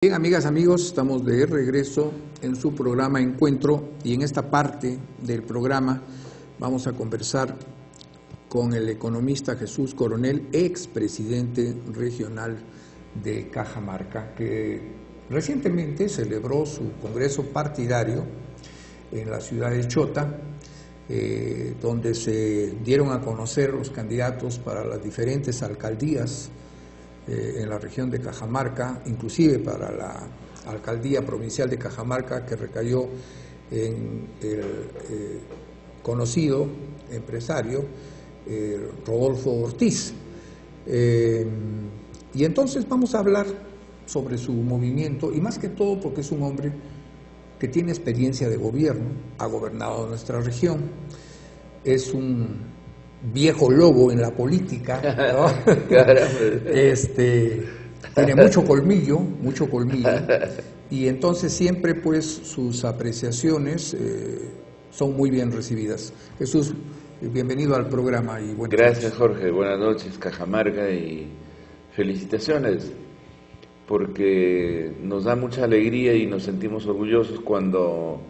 Bien, amigas, amigos, estamos de regreso en su programa Encuentro y en esta parte del programa vamos a conversar con el economista Jesús Coronel, expresidente regional de Cajamarca, que recientemente celebró su congreso partidario en la ciudad de Chota, donde se dieron a conocer los candidatos para las diferentes alcaldías en la región de Cajamarca, inclusive para la alcaldía provincial de Cajamarca, que recayó en el conocido empresario Rodolfo Ortiz. Y entonces vamos a hablar sobre su movimiento, y más que todo porque es un hombre que tiene experiencia de gobierno, ha gobernado nuestra región, es un viejo lobo en la política, ¿no? Tiene mucho colmillo, y entonces siempre pues sus apreciaciones son muy bien recibidas. Jesús, bienvenido al programa y buenas Gracias, noches. Jorge, buenas noches, Cajamarca, y felicitaciones, porque nos da mucha alegría y nos sentimos orgullosos cuando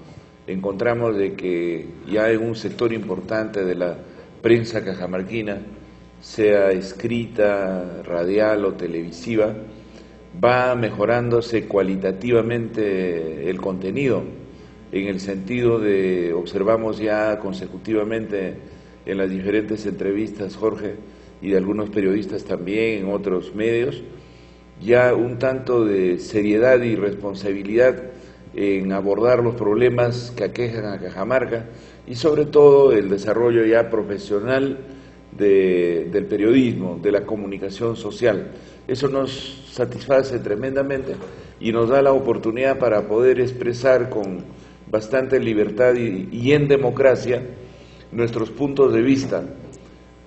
encontramos de que ya en un sector importante de la prensa cajamarquina, sea escrita, radial o televisiva, va mejorándose cualitativamente el contenido, en el sentido de, observamos ya consecutivamente en las diferentes entrevistas, Jorge, y de algunos periodistas también en otros medios, ya un tanto de seriedad y responsabilidad en abordar los problemas que aquejan a Cajamarca y sobre todo el desarrollo ya profesional del periodismo, de la comunicación social. Eso nos satisface tremendamente y nos da la oportunidad para poder expresar con bastante libertad y en democracia nuestros puntos de vista,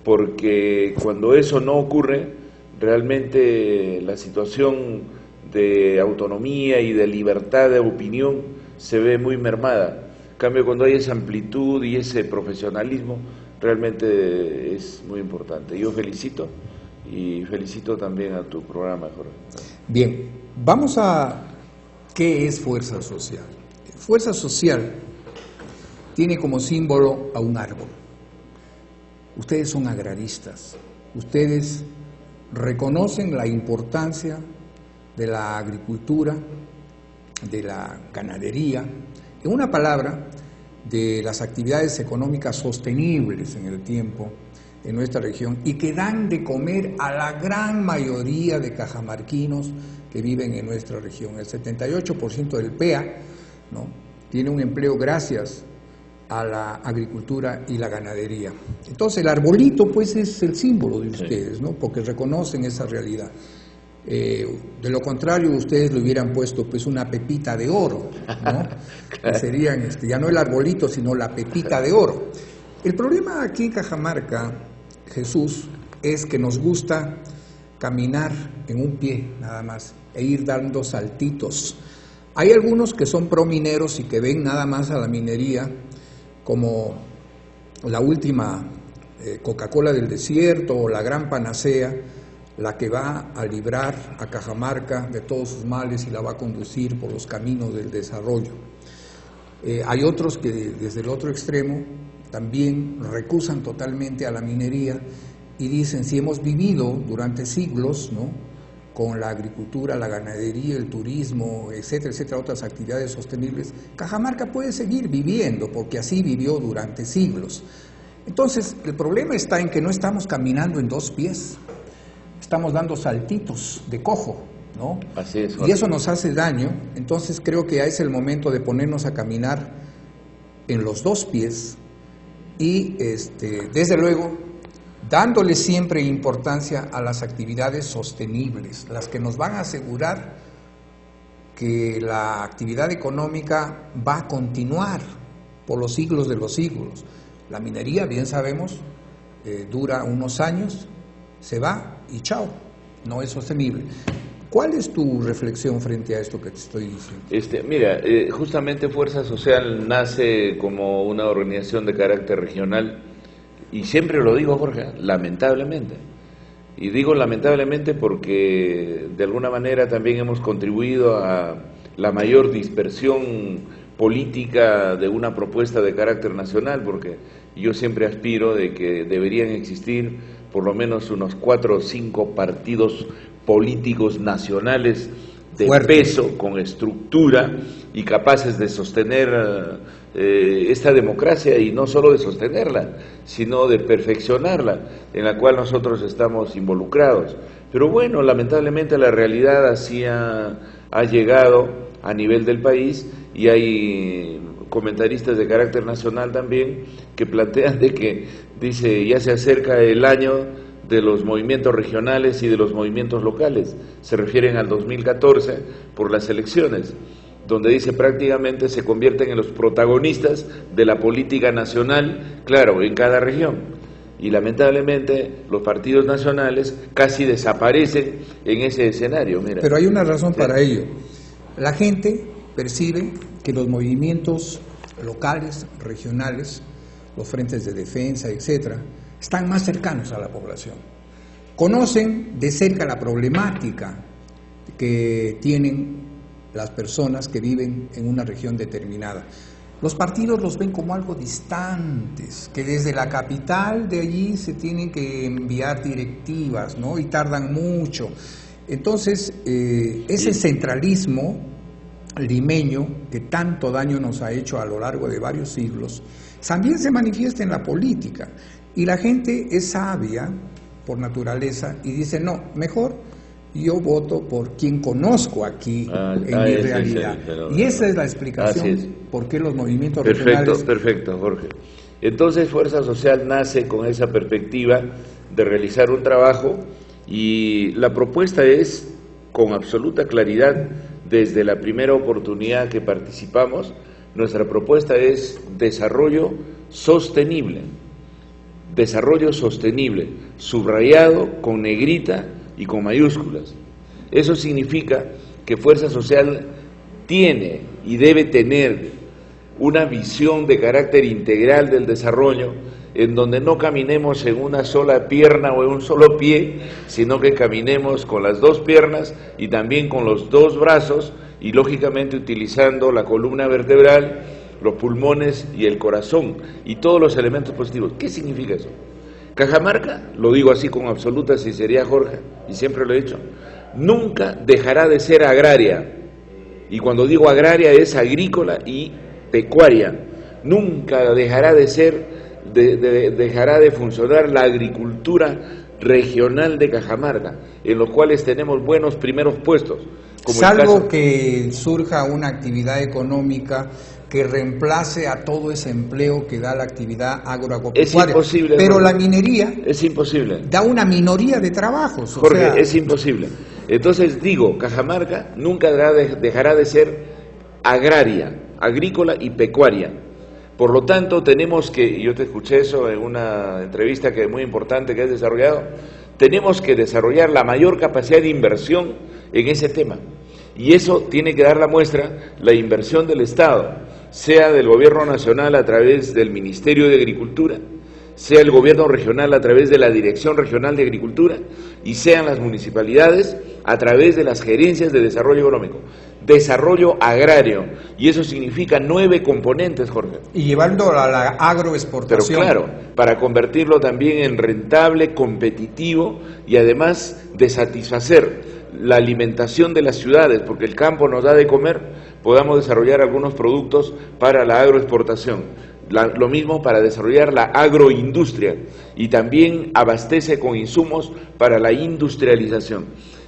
porque cuando eso no ocurre, realmente la situación de autonomía y de libertad de opinión se ve muy mermada. En cambio, cuando hay esa amplitud y ese profesionalismo, realmente es muy importante. Yo felicito y felicito también a tu programa, Jorge. Bien, vamos a ¿qué es fuerza social? Fuerza social tiene como símbolo a un árbol. Ustedes son agraristas, ustedes reconocen la importancia de la agricultura, de la ganadería, en una palabra, de las actividades económicas sostenibles en el tiempo en nuestra región y que dan de comer a la gran mayoría de cajamarquinos que viven en nuestra región. El 78% del PEA, ¿no?, tiene un empleo gracias a la agricultura y la ganadería. Entonces el arbolito pues es el símbolo de ustedes, ¿no?, porque reconocen esa realidad. De lo contrario, ustedes le hubieran puesto pues una pepita de oro, ¿no? Que serían ya no el arbolito, sino la pepita de oro. El problema aquí en Cajamarca, Jesús, es que nos gusta caminar en un pie nada más e ir dando saltitos. Hay algunos que son promineros y que ven nada más a la minería como la última Coca-Cola del desierto o la gran panacea, la que va a librar a Cajamarca de todos sus males y la va a conducir por los caminos del desarrollo. Hay otros que desde el otro extremo también recusan totalmente a la minería y dicen, si hemos vivido durante siglos, ¿no?, con la agricultura, la ganadería, el turismo, etcétera, etcétera, otras actividades sostenibles, Cajamarca puede seguir viviendo porque así vivió durante siglos. Entonces, el problema está en que no estamos caminando en dos pies. Estamos dando saltitos de cojo, ¿no? Así es, y eso nos hace daño. Entonces creo que ya es el momento de ponernos a caminar en los dos pies y desde luego dándole siempre importancia a las actividades sostenibles, las que nos van a asegurar que la actividad económica va a continuar por los siglos de los siglos. La minería, bien sabemos, dura unos años, se va y chao, no es sostenible. ¿Cuál es tu reflexión frente a esto que te estoy diciendo? Mira, justamente Fuerza Social nace como una organización de carácter regional y siempre lo digo, Jorge, lamentablemente, Y digo lamentablemente porque de alguna manera también hemos contribuido a la mayor dispersión política de una propuesta de carácter nacional, porque yo siempre aspiro de que deberían existir por lo menos unos 4 o 5 partidos políticos nacionales de peso, con estructura y capaces de sostener esta democracia, y no solo de sostenerla, sino de perfeccionarla, en la cual nosotros estamos involucrados. Pero bueno, lamentablemente la realidad así ha llegado a nivel del país, y hay comentaristas de carácter nacional también que plantean de que, dice, ya se acerca el año de los movimientos regionales y de los movimientos locales. Se refieren al 2014 por las elecciones, donde dice prácticamente se convierten en los protagonistas de la política nacional, claro, en cada región. Y lamentablemente los partidos nacionales casi desaparecen en ese escenario. Mira. Pero hay una razón para ello. La gente percibe que los movimientos locales, regionales, los frentes de defensa, etcétera, están más cercanos a la población. Conocen de cerca la problemática que tienen las personas que viven en una región determinada. Los partidos los ven como algo distantes, que desde la capital de allí se tienen que enviar directivas, ¿no? Y tardan mucho. Entonces, ese centralismo limeño que tanto daño nos ha hecho a lo largo de varios siglos, también se manifiesta en la política. Y la gente es sabia por naturaleza y dice, no, mejor yo voto por quien conozco aquí en mi realidad. Y esa es la explicación por qué los movimientos regionales... Perfecto, Jorge. Entonces Fuerza Social nace con esa perspectiva de realizar un trabajo, y la propuesta es, con absoluta claridad, desde la primera oportunidad que participamos, nuestra propuesta es desarrollo sostenible, subrayado con negrita y con mayúsculas. Eso significa que Fuerza Social tiene y debe tener una visión de carácter integral del desarrollo, en donde no caminemos en una sola pierna o en un solo pie, sino que caminemos con las 2 piernas y también con los 2 brazos, y lógicamente utilizando la columna vertebral, los pulmones y el corazón, y todos los elementos positivos. ¿Qué significa eso? Cajamarca, lo digo así con absoluta sinceridad, Jorge, y siempre lo he dicho, nunca dejará de ser agraria, y cuando digo agraria es agrícola y pecuaria. Nunca dejará de ser, dejará de funcionar la agricultura regional de Cajamarca, en los cuales tenemos buenos primeros puestos. Como salvo que surja una actividad económica que reemplace a todo ese empleo que da la actividad agropecuaria. Es imposible. Pero la minería es imposible. Da una minoría de trabajos. Jorge, es imposible. Entonces digo, Cajamarca nunca dejará de ser agraria, agrícola y pecuaria. Por lo tanto, tenemos que, yo te escuché eso en una entrevista que es muy importante que has desarrollado, tenemos que desarrollar la mayor capacidad de inversión en ese tema. Y eso tiene que dar la muestra la inversión del Estado, sea del gobierno nacional a través del Ministerio de Agricultura, sea el gobierno regional a través de la Dirección Regional de Agricultura, y sean las municipalidades a través de las gerencias de desarrollo económico. Desarrollo agrario, y eso significa 9 componentes, Jorge. Y llevándolo a la agroexportación. Pero claro, para convertirlo también en rentable, competitivo, y además de satisfacer la alimentación de las ciudades, porque el campo nos da de comer, podamos desarrollar algunos productos para la agroexportación. Lo mismo para desarrollar la agroindustria, y también abastece con insumos para la industrialización.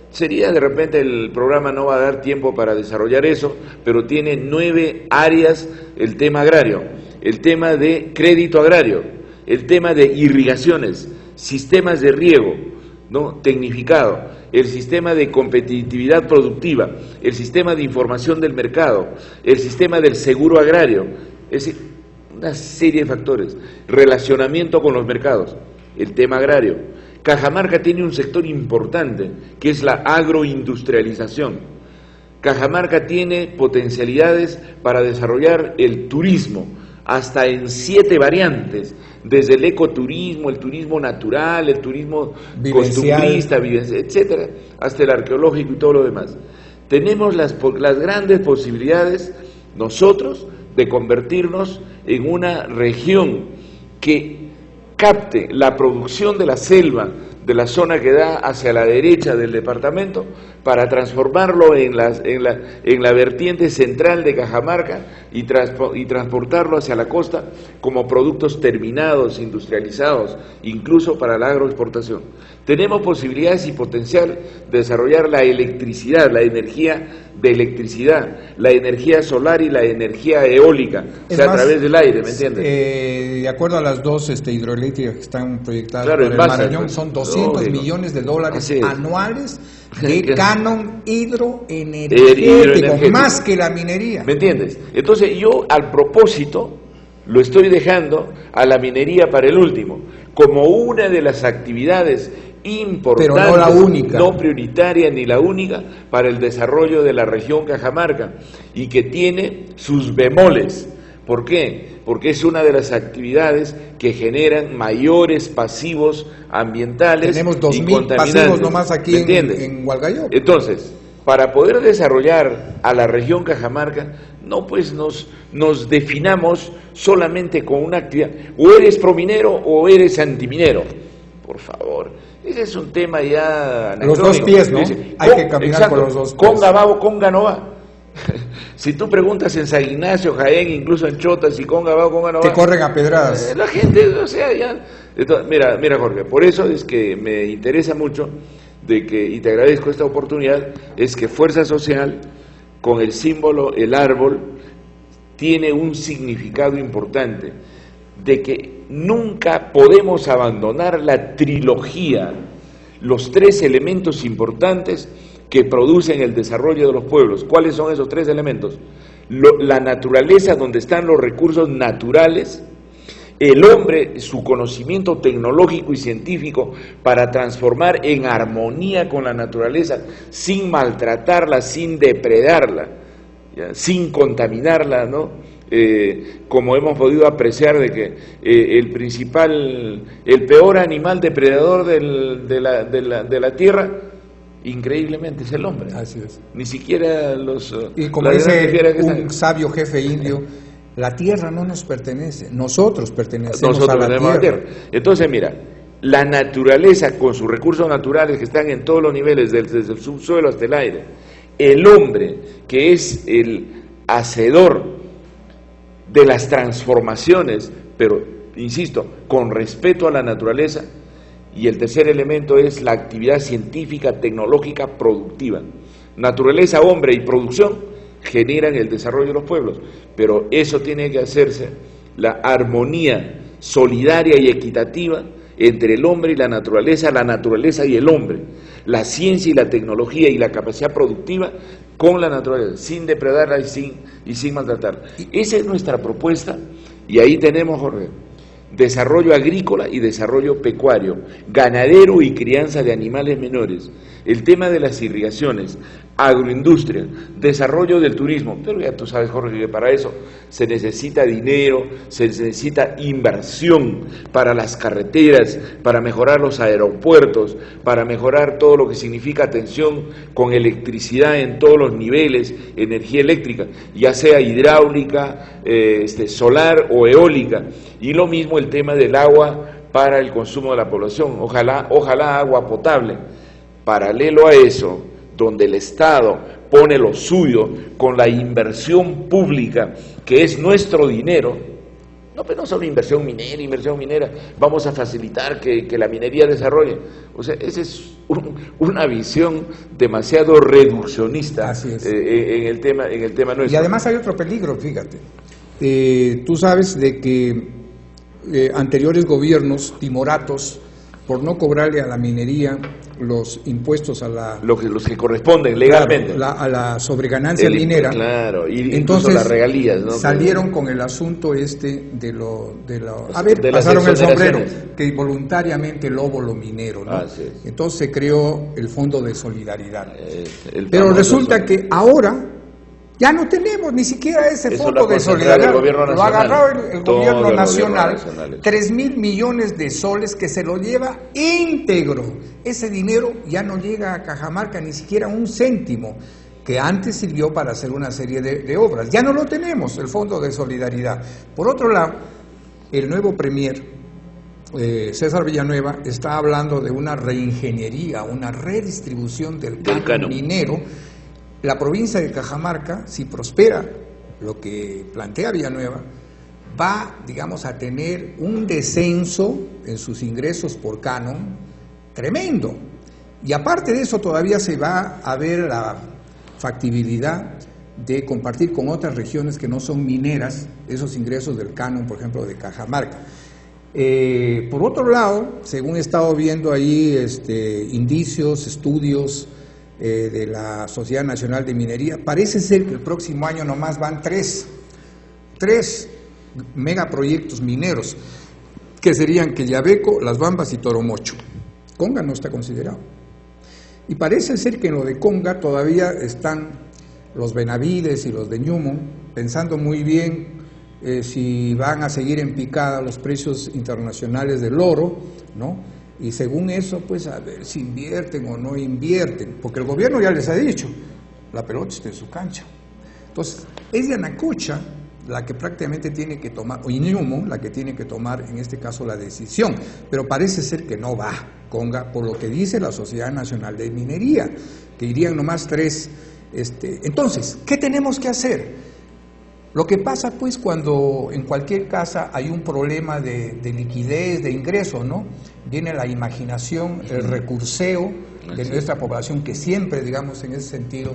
Sería, de repente, el programa no va a dar tiempo para desarrollar eso, pero tiene 9 áreas el tema agrario, el tema de crédito agrario, el tema de irrigaciones, sistemas de riego, ¿no?, tecnificado, el sistema de competitividad productiva, el sistema de información del mercado, el sistema del seguro agrario, es decir, una serie de factores, relacionamiento con los mercados, el tema agrario. Cajamarca tiene un sector importante, que es la agroindustrialización. Cajamarca tiene potencialidades para desarrollar el turismo, hasta en 7 variantes, desde el ecoturismo, el turismo natural, el turismo vivencial, costumbrista, etcétera, hasta el arqueológico y todo lo demás. Tenemos las grandes posibilidades nosotros de convertirnos en una región que capte la producción de la selva de la zona que da hacia la derecha del departamento para transformarlo en la vertiente central de Cajamarca y transportarlo hacia la costa como productos terminados, industrializados, incluso para la agroexportación. Tenemos posibilidades y potencial de desarrollar la electricidad, la energía de electricidad, la energía solar y la energía eólica, o sea, a través del aire, ¿me entiendes? De acuerdo a las dos hidroeléctricas que están proyectadas por el Marañón, son 200 millones de dólares anuales de canon hidroenergético, más que la minería. ¿Me entiendes? Entonces yo, al propósito, lo estoy dejando a la minería para el último, como una de las actividades importante, pero no la única, no prioritaria ni la única para el desarrollo de la región Cajamarca, y que tiene sus bemoles. ¿Por qué? Porque es una de las actividades que generan mayores pasivos ambientales. Tenemos 2.000 pasivos nomás aquí en Hualgayoc. Entonces, para poder desarrollar a la región Cajamarca, no pues nos definamos solamente con una actividad, o eres prominero o eres antiminero, por favor. Ese es un tema ya anecdótico. Los dos pies, ¿no? Hay que caminar con los dos pies. Conga va o conga no va. Si tú preguntas en San Ignacio, Jaén, incluso en Chota, si conga va o conga no va, te corren a pedradas. La gente, o sea, ya. Entonces, mira, Jorge, por eso es que me interesa mucho y te agradezco esta oportunidad, es que Fuerza Social, con el símbolo, el árbol, tiene un significado importante, de que nunca podemos abandonar la trilogía, los tres elementos importantes que producen el desarrollo de los pueblos. ¿Cuáles son esos tres elementos? La naturaleza, donde están los recursos naturales, el hombre, su conocimiento tecnológico y científico para transformar en armonía con la naturaleza, sin maltratarla, sin depredarla, ¿ya? Sin contaminarla, ¿no? Como hemos podido apreciar de que el peor animal depredador de la tierra, increíblemente, es el hombre. Así es. Ni siquiera y como dice un sabio jefe indio, la tierra no nos pertenece, nosotros pertenecemos a la tierra. Entonces, mira, la naturaleza con sus recursos naturales que están en todos los niveles, desde el subsuelo hasta el aire, el hombre que es el hacedor de las transformaciones, pero, insisto, con respeto a la naturaleza, y el tercer elemento es la actividad científica, tecnológica, productiva. Naturaleza, hombre y producción generan el desarrollo de los pueblos, pero eso tiene que hacerse, la armonía solidaria y equitativa entre el hombre y la naturaleza y el hombre, la ciencia y la tecnología y la capacidad productiva con la naturaleza, sin depredarla y sin maltratarla. Esa es nuestra propuesta, y ahí tenemos, Jorge, desarrollo agrícola y desarrollo pecuario, ganadero y crianza de animales menores, el tema de las irrigaciones, agroindustria, desarrollo del turismo. Pero ya tú sabes, Jorge, que para eso se necesita dinero, se necesita inversión para las carreteras, para mejorar los aeropuertos, para mejorar todo lo que significa atención con electricidad en todos los niveles, energía eléctrica, ya sea hidráulica, solar o eólica, y lo mismo el tema del agua para el consumo de la población, ojalá agua potable. Paralelo a eso, donde el Estado pone lo suyo con la inversión pública, que es nuestro dinero, no solo inversión minera, vamos a facilitar que la minería desarrolle. O sea, esa es una visión demasiado reduccionista en el tema nuestro. Y además hay otro peligro, fíjate. Tú sabes de que anteriores gobiernos timoratos, por no cobrarle a la minería los impuestos a la... Los que corresponden legalmente. Claro, a la sobreganancia minera. Claro, y entonces las regalías, ¿no? Salieron con el asunto pasaron el sombrero, que voluntariamente lo minero, ¿no? Sí. Entonces se creó el Fondo de Solidaridad. Pero resulta que ahora Ya no tenemos ni siquiera ese Eso fondo de solidaridad. Lo ha agarrado el gobierno nacional, 3.000 millones de soles que se lo lleva íntegro. Ese dinero ya no llega a Cajamarca ni siquiera un céntimo, que antes sirvió para hacer una serie de obras. Ya no lo tenemos, el fondo de solidaridad. Por otro lado, el nuevo premier, César Villanueva, está hablando de una reingeniería, una redistribución del canon minero. La provincia de Cajamarca, si prospera lo que plantea Villanueva, va, digamos, a tener un descenso en sus ingresos por canon tremendo. Y aparte de eso, todavía se va a ver la factibilidad de compartir con otras regiones que no son mineras esos ingresos del canon, por ejemplo, de Cajamarca. Por otro lado, según he estado viendo ahí indicios, estudios de la Sociedad Nacional de Minería, parece ser que el próximo año nomás van tres megaproyectos mineros, que serían Quellaveco, Las Bambas y Toromocho. Conga no está considerado. Y parece ser que en lo de Conga todavía están los Benavides y los de Ñumo, pensando muy bien si van a seguir en picada los precios internacionales del oro, ¿no? Y según eso, pues a ver si invierten o no invierten, porque el gobierno ya les ha dicho, la pelota está en su cancha. Entonces, es Yanacocha la que prácticamente tiene que tomar, o Ñumo la que tiene que tomar en este caso la decisión, pero parece ser que no va Conga, por lo que dice la Sociedad Nacional de Minería, que irían nomás tres. Entonces, ¿qué tenemos que hacer? Lo que pasa pues cuando en cualquier casa hay un problema de liquidez, de ingreso, ¿no? Viene la imaginación, el recurseo de nuestra población, que siempre, digamos, en ese sentido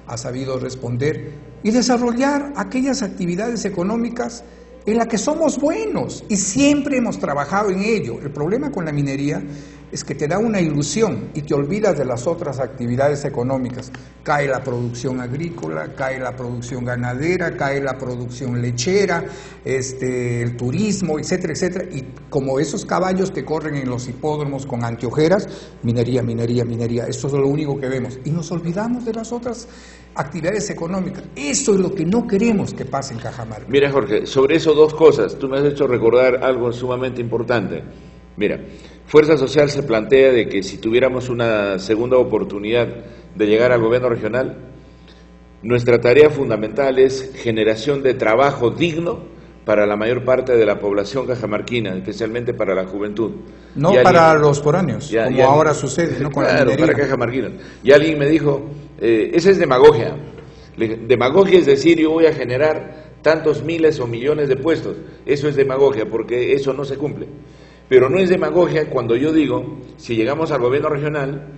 ha sabido responder y desarrollar aquellas actividades económicas en las que somos buenos y siempre hemos trabajado en ello. El problema con la minería es que te da una ilusión y te olvidas de las otras actividades económicas. Cae la producción agrícola, cae la producción ganadera, cae la producción lechera, el turismo, etcétera, etcétera. Y como esos caballos que corren en los hipódromos con anteojeras, minería, minería, minería. Esto es lo único que vemos. Y nos olvidamos de las otras actividades económicas. Eso es lo que no queremos que pase en Cajamarca. Mira, Jorge, sobre eso dos cosas. Tú me has hecho recordar algo sumamente importante. Mira, Fuerza Social se plantea de que si tuviéramos una segunda oportunidad de llegar al gobierno regional, nuestra tarea fundamental es generación de trabajo digno para la mayor parte de la población cajamarquina, especialmente para la juventud. No para los foráneos, como ahora sucede, ¿no? Con la minería. Para cajamarquinos. Y alguien me dijo, esa es demagogia. Demagogia es decir, yo voy a generar tantos miles o millones de puestos. Eso es demagogia, porque eso no se cumple. Pero no es demagogia cuando yo digo, si llegamos al gobierno regional,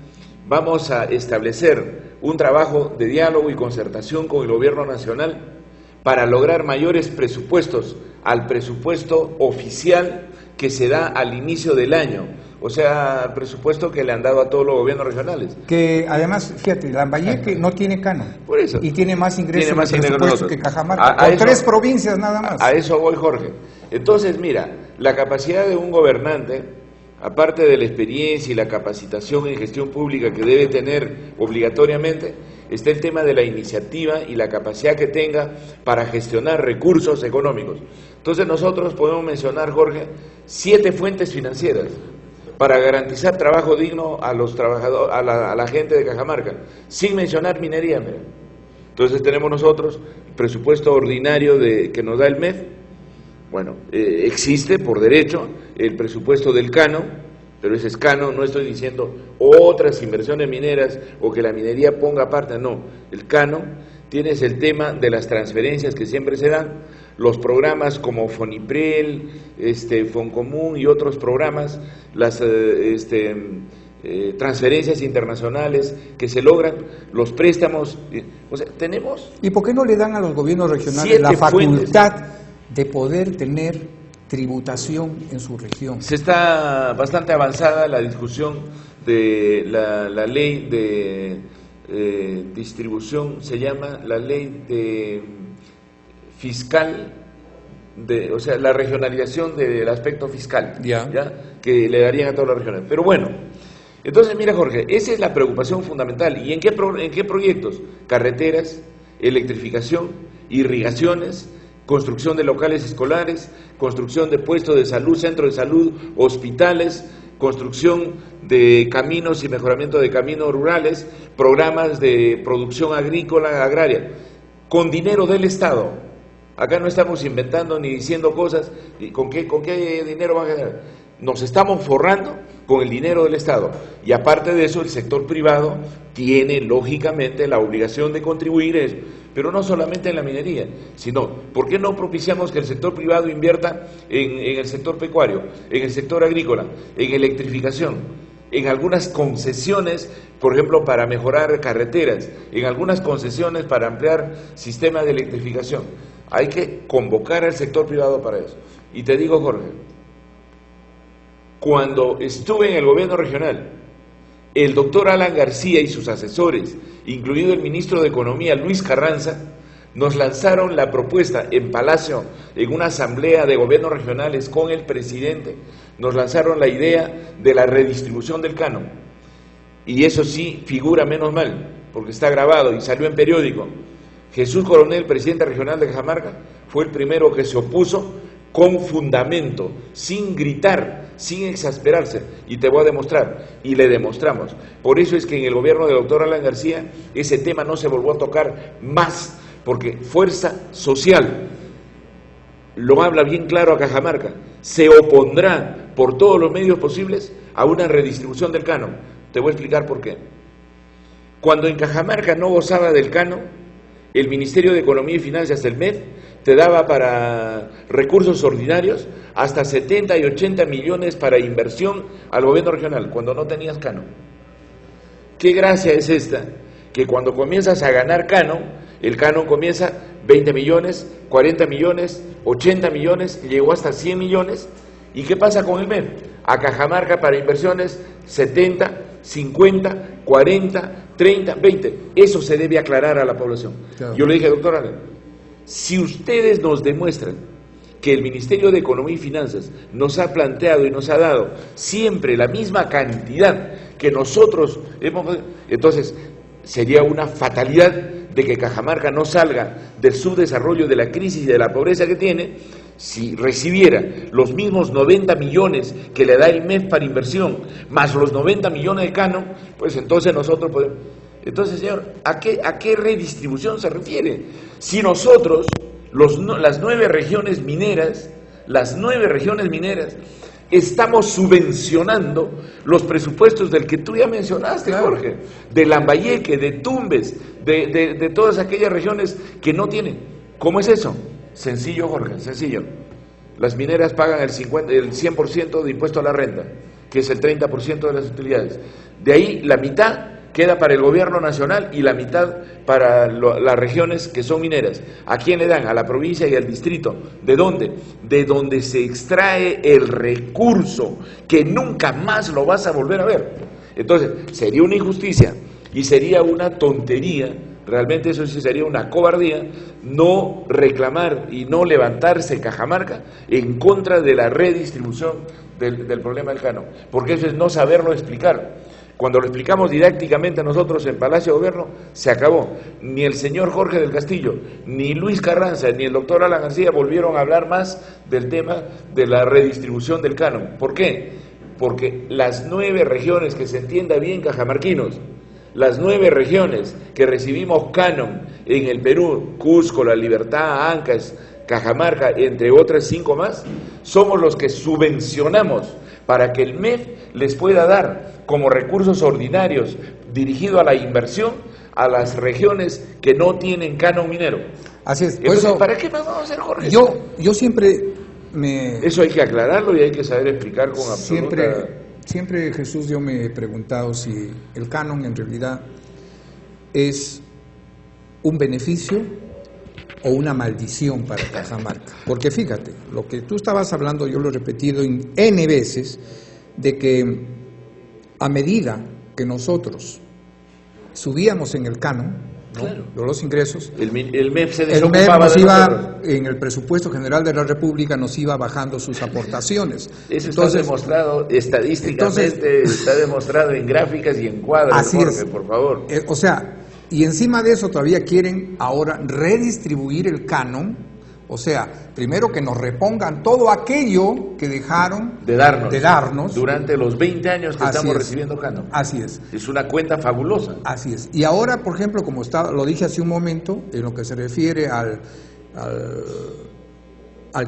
vamos a establecer un trabajo de diálogo y concertación con el gobierno nacional para lograr mayores presupuestos al presupuesto oficial que se da al inicio del año, o sea, el presupuesto que le han dado a todos los gobiernos regionales. Que además, fíjate, Lambayeque no tiene canon. Por eso. Y tiene más ingresos en presupuesto que Cajamarca, con tres provincias nada más. A eso voy, Jorge. Entonces, mira, la capacidad de un gobernante, aparte de la experiencia y la capacitación en gestión pública que debe tener obligatoriamente, está el tema de la iniciativa y la capacidad que tenga para gestionar recursos económicos. Entonces nosotros podemos mencionar, Jorge, 7 fuentes financieras para garantizar trabajo digno a los trabajadores, a la gente de Cajamarca, sin mencionar minería. Mira. Entonces tenemos nosotros el presupuesto ordinario que nos da el MEF. Bueno, existe por derecho el presupuesto del Cano, pero ese es Cano, no estoy diciendo otras inversiones mineras o que la minería ponga aparte, no. El Cano, tienes el tema de las transferencias que siempre se dan, los programas como Foniprel, Foncomún y otros programas, las transferencias internacionales que se logran, los préstamos, o sea, tenemos... ¿Y por qué no le dan a los gobiernos regionales la facultad de poder tener tributación en su región? Se está bastante avanzada la discusión de la ley de distribución, se llama la ley de fiscal, o sea, la regionalización del aspecto fiscal, ¿ya? Que le darían a todas las regiones. Pero bueno, entonces mira, Jorge, esa es la preocupación fundamental. ¿Y en qué proyectos? Carreteras, electrificación, irrigaciones, construcción de locales escolares, construcción de puestos de salud, centros de salud, hospitales, construcción de caminos y mejoramiento de caminos rurales, programas de producción agrícola, agraria, con dinero del Estado. Acá no estamos inventando ni diciendo cosas, ¿y con qué dinero van a generar? Nos estamos forrando con el dinero del Estado, y aparte de eso el sector privado tiene lógicamente la obligación de contribuir a eso, pero no solamente en la minería, sino, ¿por qué no propiciamos que el sector privado invierta en el sector pecuario, en el sector agrícola, en electrificación, en algunas concesiones, por ejemplo, para mejorar carreteras, en algunas concesiones para ampliar sistemas de electrificación? Hay que convocar al sector privado para eso. Y te digo, Jorge, cuando estuve en el gobierno regional, el doctor Alan García y sus asesores, incluido el ministro de Economía Luis Carranza, nos lanzaron la propuesta en Palacio, en una asamblea de gobiernos regionales con el presidente, nos lanzaron la idea de la redistribución del canon. Y eso sí figura, menos mal, porque está grabado y salió en periódico. Jesús Coronel, presidente regional de Cajamarca, fue el primero que se opuso con fundamento, sin gritar, sin exasperarse, y te voy a demostrar, y le demostramos. Por eso es que en el gobierno del doctor Alan García ese tema no se volvió a tocar más, porque Fuerza Social lo habla bien claro a Cajamarca, se opondrá por todos los medios posibles a una redistribución del canon. Te voy a explicar por qué. Cuando en Cajamarca no gozaba del canon, el Ministerio de Economía y Finanzas, el MEF, te daba para recursos ordinarios hasta 70 y 80 millones para inversión al gobierno regional, cuando no tenías canon. ¿Qué gracia es esta? Que cuando comienzas a ganar canon, el canon comienza 20 millones, 40 millones, 80 millones, llegó hasta 100 millones. ¿Y qué pasa con el MEF? A Cajamarca para inversiones 70, 50, 40, 30, 20. Eso se debe aclarar a la población. Claro. Yo le dije, doctor Alan, si ustedes nos demuestran que el Ministerio de Economía y Finanzas nos ha planteado y nos ha dado siempre la misma cantidad que nosotros hemos, entonces sería una fatalidad de que Cajamarca no salga del subdesarrollo, de la crisis y de la pobreza que tiene, si recibiera los mismos 90 millones que le da el MEF para inversión, más los 90 millones de canon, pues entonces nosotros podemos... Entonces, señor, ¿a qué redistribución se refiere? Si nosotros, las 9 regiones mineras, estamos subvencionando los presupuestos del que tú ya mencionaste, claro, Jorge, de Lambayeque, de Tumbes, de todas aquellas regiones que no tienen. ¿Cómo es eso? Sencillo, Jorge, sencillo. Las mineras pagan el 100% de impuesto a la renta, que es el 30% de las utilidades. De ahí la mitad queda para el gobierno nacional y la mitad para las regiones que son mineras. ¿A quién le dan? A la provincia y al distrito. ¿De dónde? De donde se extrae el recurso, que nunca más lo vas a volver a ver. Entonces, sería una injusticia y sería una tontería, realmente eso sí sería una cobardía, no reclamar y no levantarse Cajamarca en contra de la redistribución del problema del canon, porque eso es no saberlo explicar. Cuando lo explicamos didácticamente a nosotros en Palacio de Gobierno, se acabó. Ni el señor Jorge del Castillo, ni Luis Carranza, ni el doctor Alan García volvieron a hablar más del tema de la redistribución del canon. ¿Por qué? Porque las 9 regiones, que se entienda bien, cajamarquinos, las 9 regiones que recibimos canon en el Perú, Cusco, La Libertad, Ancash, Cajamarca, entre otras 5 más, somos los que subvencionamos para que el MEF les pueda dar como recursos ordinarios dirigido a la inversión a las regiones que no tienen canon minero. Así es. Entonces, eso, ¿para qué más vamos a hacer, Jorge? Yo siempre me... Eso hay que aclararlo y hay que saber explicar con absoluta... Siempre, Jesús, yo me he preguntado si el canon en realidad es un beneficio o una maldición para Cajamarca. Porque fíjate, lo que tú estabas hablando, yo lo he repetido N veces, de que a medida que nosotros subíamos en el canon, ¿no? Claro, los ingresos, el MEF se desocupaba nos iba, en el presupuesto general de la República nos iba bajando sus aportaciones. Eso está demostrado estadísticamente, está demostrado en gráficas y en cuadros, Jorge, por favor. O sea, Y encima de eso todavía quieren ahora redistribuir el canon, o sea, primero que nos repongan todo aquello que dejaron de darnos durante los 20 años que estamos recibiendo canon. Así es. Es una cuenta fabulosa. Así es. Y ahora, por ejemplo, como lo dije hace un momento, en lo que se refiere al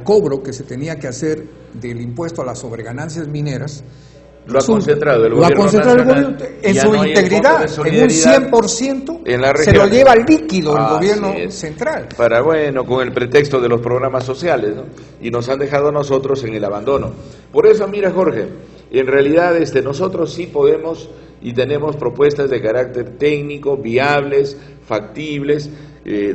cobro que se tenía que hacer del impuesto a las sobreganancias mineras, lo ha concentrado el gobierno nacional, en su integridad, en un 100%, se lo lleva líquido el gobierno central. Con el pretexto de los programas sociales, ¿no? Y nos han dejado a nosotros en el abandono. Por eso, mira, Jorge, en realidad nosotros sí podemos y tenemos propuestas de carácter técnico, viables, factibles,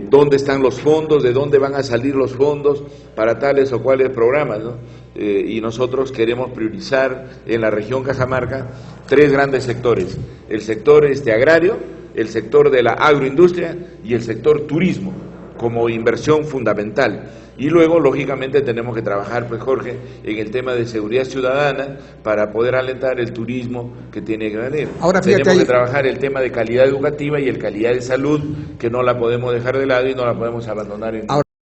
dónde están los fondos, de dónde van a salir los fondos para tales o cuales programas, ¿no? Y nosotros queremos priorizar en la región Cajamarca 3 grandes sectores: el sector agrario, el sector de la agroindustria y el sector turismo como inversión fundamental. Y luego, lógicamente, tenemos que trabajar, pues, Jorge, en el tema de seguridad ciudadana para poder alentar el turismo que tiene que venir. Ahora, tenemos que trabajar el tema de calidad educativa y el calidad de salud, que no la podemos dejar de lado y no la podemos abandonar en